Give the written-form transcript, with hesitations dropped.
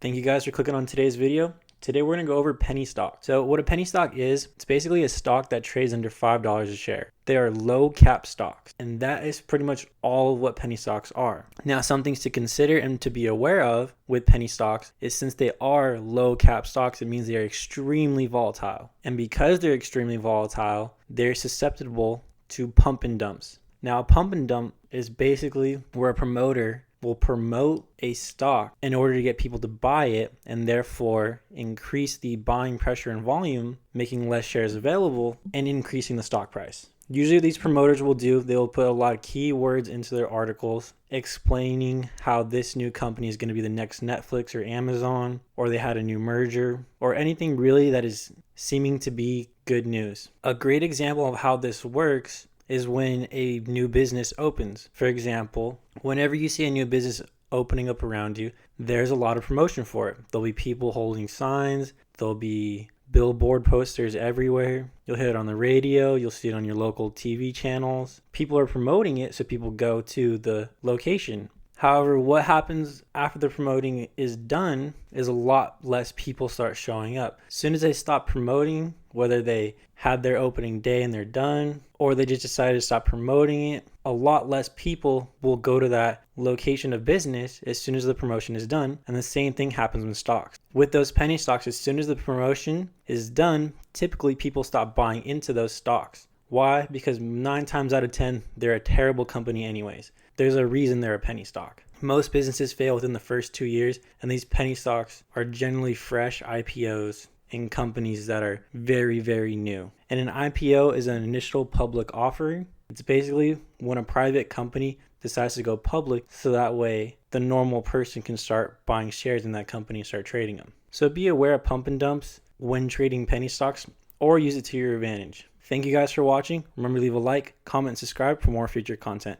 Thank you guys for clicking on today's video. Today we're going to go over penny stock. So what a penny stock is, it's basically a stock that trades under $5 a share. They are low cap stocks, and that is pretty much all of what penny stocks are. Now, some things to consider and to be aware of with penny stocks is since they are low cap stocks, it means they are extremely volatile. And because they're extremely volatile, they're susceptible to pump and dumps. Now, a pump and dump is basically where a promoter will promote a stock in order to get people to buy it and therefore increase the buying pressure and volume, making less shares available and increasing the stock price. Usually these promoters they'll put a lot of keywords into their articles explaining how this new company is going to be the next Netflix or Amazon, or they had a new merger, or anything really that is seeming to be good news. A great example of how this works is when a new business opens. For example, whenever you see a new business opening up around you, there's a lot of promotion for it. There'll be people holding signs, there'll be billboard posters everywhere. You'll hear it on the radio, you'll see it on your local TV channels. People are promoting it, so people go to the location. However, what happens after the promoting is done is a lot less people start showing up. As soon as they stop promoting, whether they had their opening day and they're done, or they just decided to stop promoting it, a lot less people will go to that location of business as soon as the promotion is done. And the same thing happens with stocks. With those penny stocks, as soon as the promotion is done, typically people stop buying into those stocks. Why? Because 9 times out of 10, they're a terrible company anyways. There's a reason they're a penny stock. Most businesses fail within the first 2 years, and these penny stocks are generally fresh IPOs in companies that are very, very new. And an IPO is an initial public offering. It's basically when a private company decides to go public, so that way the normal person can start buying shares in that company and start trading them. So be aware of pump and dumps when trading penny stocks, or use it to your advantage. Thank you guys for watching. Remember to leave a like, comment, and subscribe for more future content.